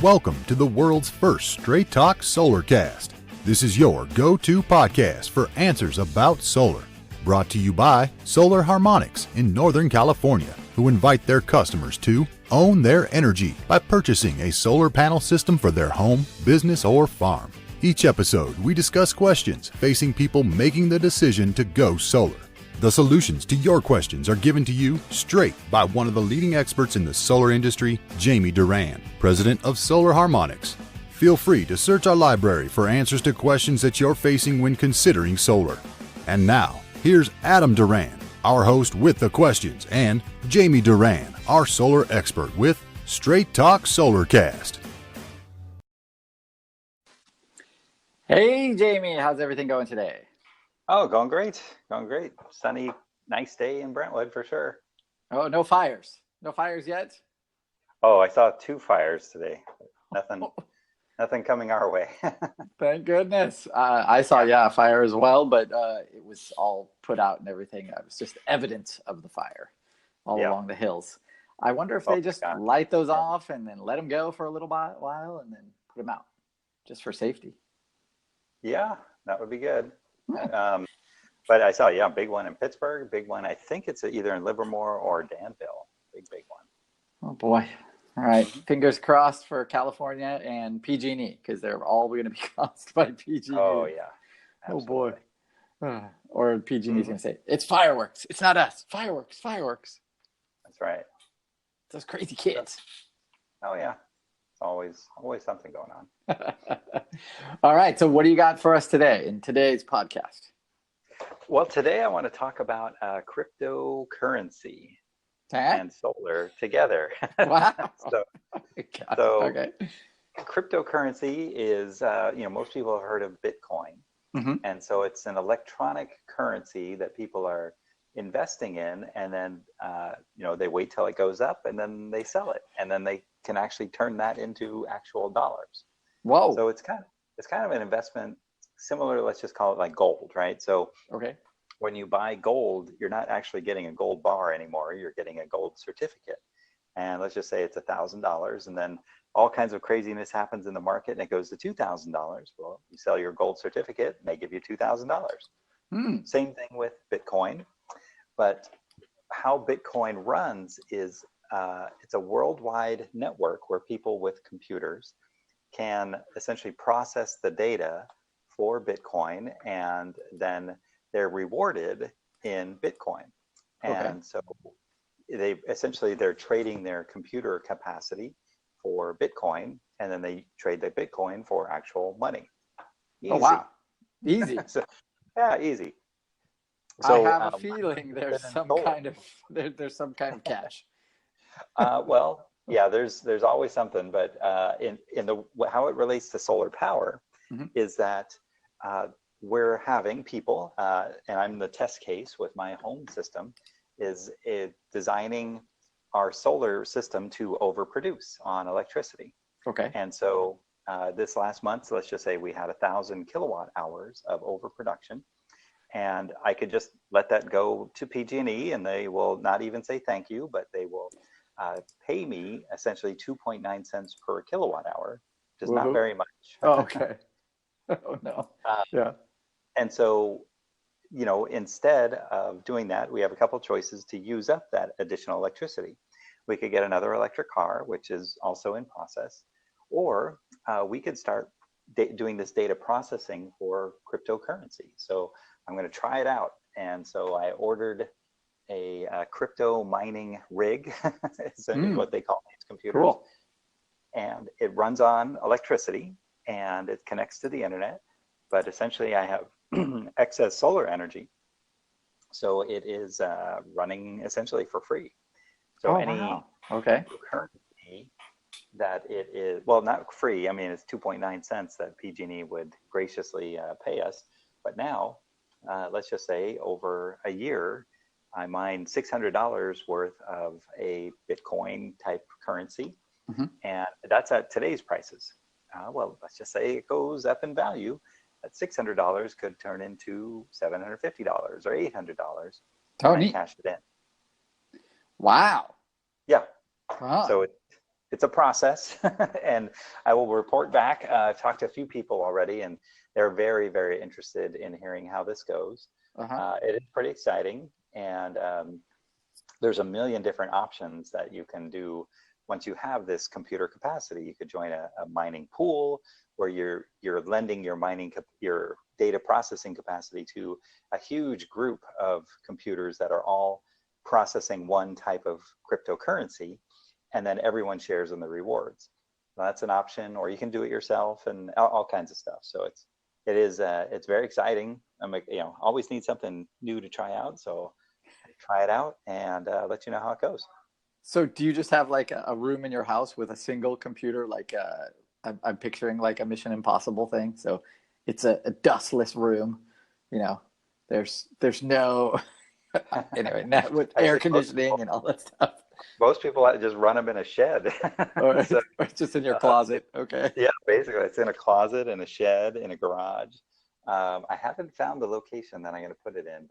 Welcome to the world's first straight talk Solarcast. This is your go-to podcast for answers about solar. Brought to you by Solar Harmonics in Northern California, who invite their customers to own their energy by purchasing a solar panel system for their home, business, or farm. Each episode, we discuss questions facing people making the decision to go solar. The solutions to your questions are given to you straight by one of the leading experts in the solar industry, Jamie Duran, president of Solar Harmonics. Feel free to search our library for answers to questions that you're facing when considering solar. And now, here's Adam Duran, our host with the questions, and Jamie Duran, our solar expert with Straight Talk Solarcast. Hey, Jamie, how's everything going today? Oh, going great. Going great. Sunny, nice day in Brentwood for sure. Oh, no fires. No fires yet? Oh, I saw 2 fires today. Nothing coming our way. Thank goodness. I saw, a fire as well, but it was all put out and everything. It was just evidence of the fire all along the hills. I wonder if they just light those off and then let them go for a little while and then put them out just for safety. Yeah, that would be good. But I saw, big one in Pittsburgh, big one. I think it's either in Livermore or Danville. Big one. Oh boy. All right. Fingers crossed for California and PG&E because they're all going to be caused by PG&E. Oh yeah. Absolutely. Oh boy. Or PG&E is going to say, it's fireworks. It's not us. Fireworks. That's right. Those crazy kids. Oh yeah. It's always something going on. All right. So what do you got for us today in today's podcast? Well, today I want to talk about cryptocurrency and solar together. Wow. Okay. Cryptocurrency is, most people have heard of BitCoin. Mm-hmm. And so it's an electronic currency that people are investing in, and then they wait till it goes up and then they sell it, and then they can actually turn that into actual dollars. Whoa. So it's kind of an investment similar, let's just call it like gold, right? So when you buy gold, you're not actually getting a gold bar anymore, you're getting a gold certificate. And let's just say it's $1,000, and then all kinds of craziness happens in the market and it goes to $2,000. Well, you sell your gold certificate and they give you $2,000. Same thing with Bitcoin. But how Bitcoin runs is it's a worldwide network where people with computers can essentially process the data for Bitcoin, and then they're rewarded in Bitcoin. And so they're trading their computer capacity for Bitcoin, and then they trade the Bitcoin for actual money. Easy. Oh, wow. Easy. Easy. So, I have a feeling there's some kind of cash. There's always something, but how it relates to solar power is that we're having people, and I'm the test case with my home system, is designing our solar system to overproduce on electricity. Okay. And so this last month, let's just say we had 1,000 kilowatt hours of overproduction. And I could just let that go to PG&E, and they will not even say thank you, but they will pay me essentially 2.9 cents per kilowatt hour, which is not very much. Oh, okay. Oh, no. And so, instead of doing that, we have a couple choices to use up that additional electricity. We could get another electric car, which is also in process, or we could start doing this data processing for cryptocurrency. So I'm going to try it out. And so I ordered a crypto mining rig, is what they call these computers. Cool. And it runs on electricity and it connects to the internet. But essentially I have excess solar energy. So it is running essentially for free. So currency that it is, well, not free. I mean, it's 2.9 cents that PG&E would graciously pay us. But now, let's just say over a year, I mine $600 worth of a Bitcoin type currency. And that's at today's prices. Let's just say it goes up in value. That $600 could turn into $750 or $800. Oh, neat. Cash it in. Wow. Yeah. Wow. So it's a process, and I will report back. I've talked to a few people already, and they're very, very interested in hearing how this goes. It is pretty exciting, and there's a million different options that you can do once you have this computer capacity. You could join a mining pool where you're lending your data processing capacity to a huge group of computers that are all processing one type of cryptocurrency, and then everyone shares in the rewards. So that's an option, or you can do it yourself, and all kinds of stuff. So it's very exciting. I'm like, always need something new to try out. So try it out and let you know how it goes. So do you just have like a room in your house with a single computer? Like I'm picturing like a Mission Impossible thing. So it's a dustless room, there's no, anyway, with air conditioning and all that stuff. Most people just run them in a shed. Or it's just in your closet. Okay. Yeah, basically it's in a closet, in a shed, in a garage. I haven't found the location that I'm going to put it in,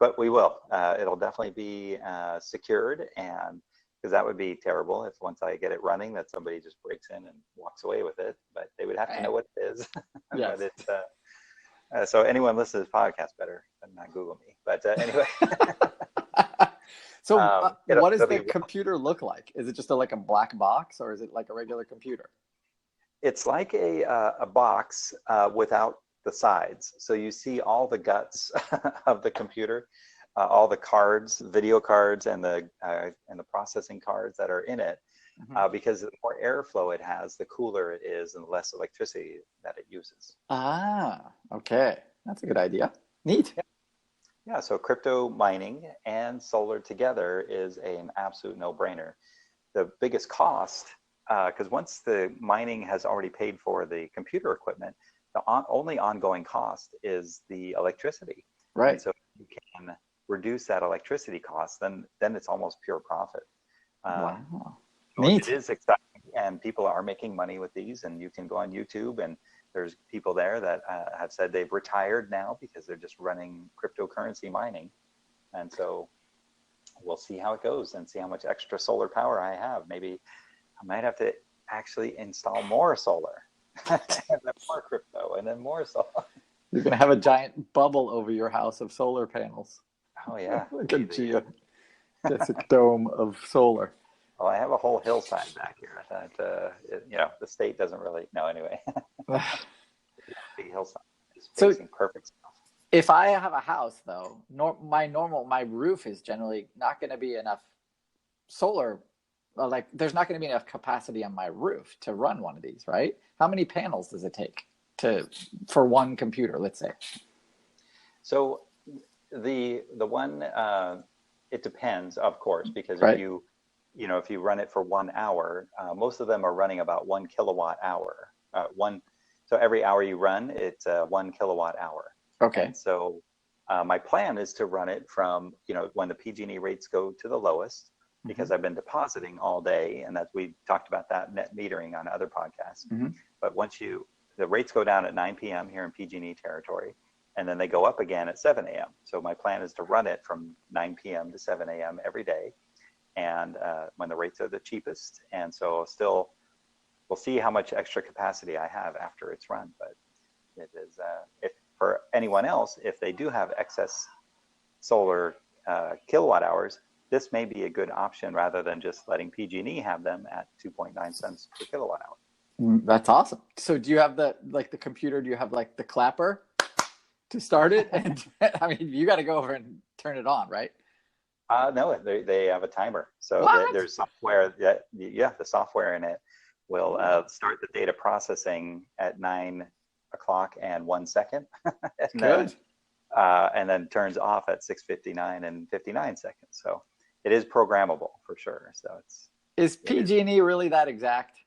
but we will. It'll definitely be secured, and because that would be terrible if once I get it running that somebody just breaks in and walks away with it. But they would have to know what it is. Yes. But it's so anyone listening to this podcast better not Google me. But anyway. So what does the computer look like? Is it just like a black box, or is it like a regular computer? It's like a box without the sides. So you see all the guts of the computer, all the cards, video cards, and the processing cards that are in it. Because the more airflow it has, the cooler it is, and the less electricity that it uses. Okay, that's a good idea. Neat. Yeah, so crypto mining and solar together is an absolute no-brainer. The biggest cost, because once the mining has already paid for the computer equipment, the only ongoing cost is the electricity. Right. And so if you can reduce that electricity cost, then it's almost pure profit. Wow. Neat. It is exciting, and people are making money with these, and you can go on YouTube, and there's people there that have said they've retired now because they're just running cryptocurrency mining. And so we'll see how it goes and see how much extra solar power I have. Maybe I might have to actually install more solar and then more crypto and then more solar. You're going to have a giant bubble over your house of solar panels. Oh, yeah. Like a geodesic dome of solar. Well, I have a whole hillside back here that, the state doesn't really know anyway. Big hillside is facing perfect stuff. If I have a house, though, my roof is generally not going to be enough solar. Like, there's not going to be enough capacity on my roof to run one of these, right? How many panels does it take for one computer, let's say? So the one, it depends, of course, because right. if you run it for 1 hour, most of them are running about 1 kilowatt hour. So every hour you run, it's 1 kilowatt hour. Okay. And so my plan is to run it from, when the PG&E rates go to the lowest, because I've been depositing all day, and we talked about that net metering on other podcasts. But once the rates go down at 9 p.m. here in PG&E territory, and then they go up again at 7 a.m. So my plan is to run it from 9 p.m. to 7 a.m. every day, and when the rates are the cheapest. And so we'll see how much extra capacity I have after it's run. But it is, if for anyone else, if they do have excess solar kilowatt hours, this may be a good option rather than just letting PG&E have them at 2.9 cents per kilowatt hour. That's awesome. So do you have the computer, do you have like the clapper to start it? And I mean, you got to go over and turn it on, right? No, they have a timer. So there's software the software in it will start the data processing at 9 o'clock and 1 second. And then turns off at 6:59 and 59 seconds. So it is programmable for sure. So is PG&E really that exact?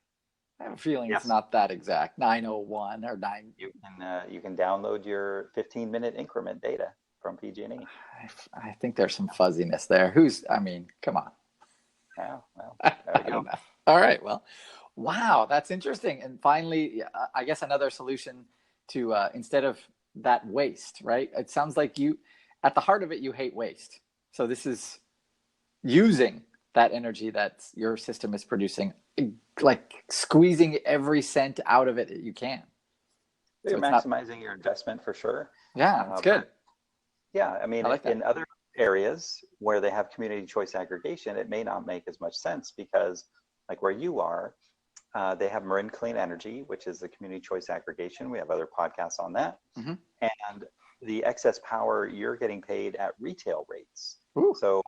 I have a feeling yes. It's not that exact. 9:01 or 9. You can download your 15-minute increment data from PG&E. I think there's some fuzziness there. Come on. Yeah, well, there we go. All right. Well, wow, that's interesting. And finally, I guess another solution to instead of that waste, right? It sounds like at the heart of it, you hate waste. So this is using that energy that your system is producing, like squeezing every cent out of it that you can. You're maximizing your investment for sure. Yeah, it's good. Yeah, I mean, in other areas where they have community choice aggregation, it may not make as much sense because, like where you are, they have Marin Clean Energy, which is the community choice aggregation. We have other podcasts on that. Mm-hmm. And the excess power, you're getting paid at retail rates. Ooh. So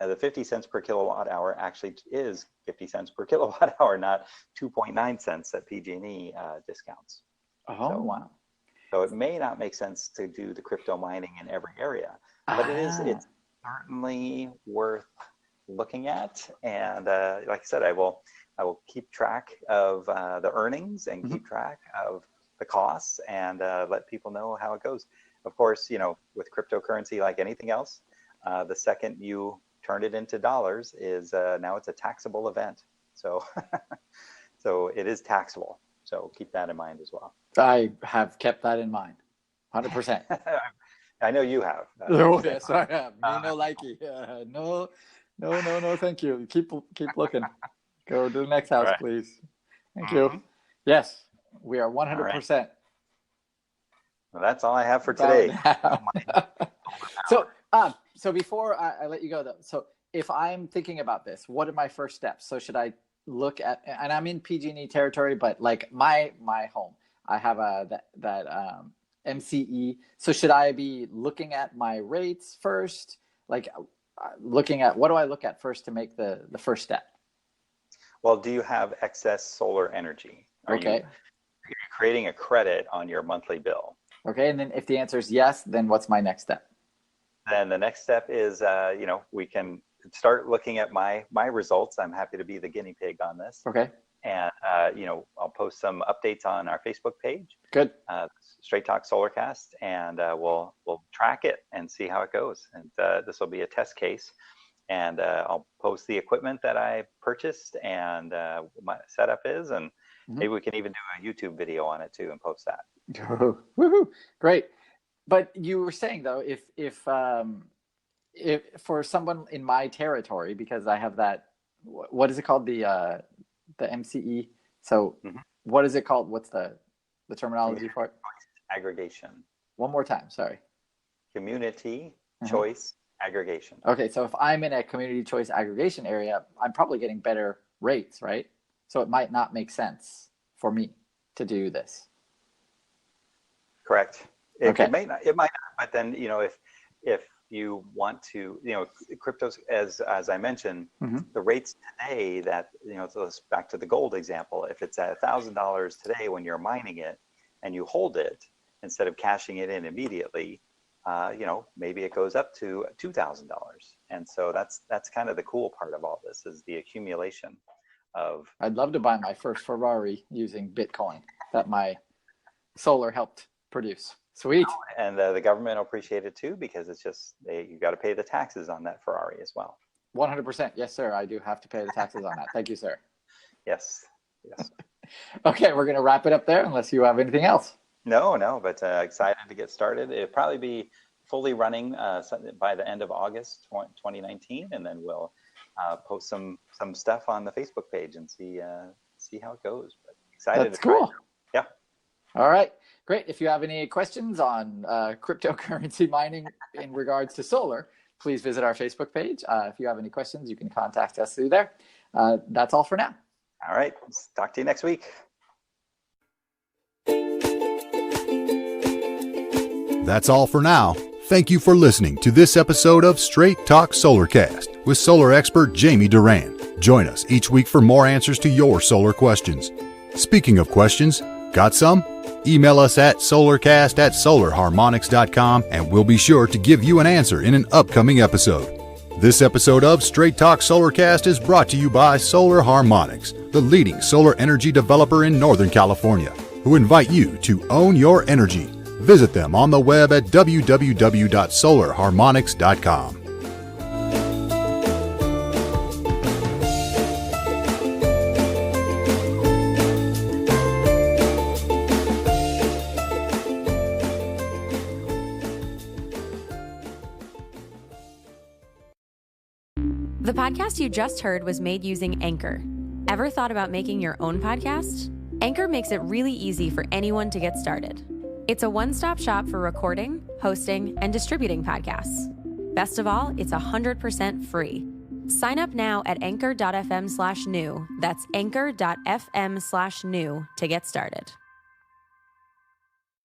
the 50 cents per kilowatt hour actually is 50 cents per kilowatt hour, not 2.9 cents at PG&E discounts. Oh, so, wow. So it may not make sense to do the crypto mining in every area, but it's certainly worth looking at. And like I said, I will keep track of the earnings and keep track of the costs and let people know how it goes. Of course, with cryptocurrency, like anything else, the second you turn it into dollars is now it's a taxable event. So, so it is taxable. So keep that in mind as well. I have kept that in mind, 100%. I know you have. Oh, yes, I have. Me no likey. No, thank you. Keep looking. Go to the next house, right, please. Thank you. Yes, we are 100%. Right. Well, that's all I have for today. So before I let you go, though, so if I'm thinking about this, what are my first steps? So should I look at, and I'm in PG&E territory, but like my home, I have that MCE. So should I be looking at my rates first? Like looking at, what do I look at first to make the first step? Well, do you have excess solar energy? Are you creating a credit on your monthly bill? Okay, and then if the answer is yes, then what's my next step? Then the next step is, we can start looking at my results. I'm happy to be the guinea pig on this. Okay. And, I'll post some updates on our Facebook page. Good. Straight Talk Solarcast, and we'll track it and see how it goes. And this will be a test case. And I'll post the equipment that I purchased and what my setup is. And maybe we can even do a YouTube video on it too and post that. Woohoo! Great. But you were saying though, if for someone in my territory, because I have that, what is it called, the MCE? So what is it called? What's the terminology for it? Aggregation. One more time, sorry. Community choice aggregation. Okay, so if I'm in a community choice aggregation area, I'm probably getting better rates, right? So it might not make sense for me to do this. Correct. It might not, but then, if you want to, cryptos, as I mentioned, the rates today that, so let's back to the gold example. If it's at $1,000 today when you're mining it and you hold it instead of cashing it in immediately, maybe it goes up to $2,000. And so that's kind of the cool part of all this is the accumulation of. I'd love to buy my first Ferrari using BitCoin that my solar helped produce. Sweet. And the government will appreciate it too, because it's just, you got to pay the taxes on that Ferrari as well. 100%. Yes, sir. I do have to pay the taxes on that. Thank you, sir. Yes. Okay, we're going to wrap it up there unless you have anything else. No, but excited to get started. It'll probably be fully running by the end of August 2019, and then we'll post some stuff on the Facebook page and see how it goes. But excited. That's cool. Yeah. All right. Great. If you have any questions on cryptocurrency mining in regards to solar, please visit our Facebook page. If you have any questions, you can contact us through there. That's all for now. All right. Talk to you next week. That's all for now. Thank you for listening to this episode of Straight Talk Solarcast with solar expert Jamie Duran. Join us each week for more answers to your solar questions. Speaking of questions, got some? Email us at solarcast@solarharmonics.com and we'll be sure to give you an answer in an upcoming episode. This episode of Straight Talk Solarcast is brought to you by Solar Harmonics, the leading solar energy developer in Northern California, who invite you to own your energy. Visit them on the web at www.solarharmonics.com. The podcast you just heard was made using Anchor. Ever thought about making your own podcast? Anchor makes it really easy for anyone to get started. It's a one-stop shop for recording, hosting, and distributing podcasts. Best of all, it's 100% free. Sign up now at anchor.fm/new. That's anchor.fm/new to get started.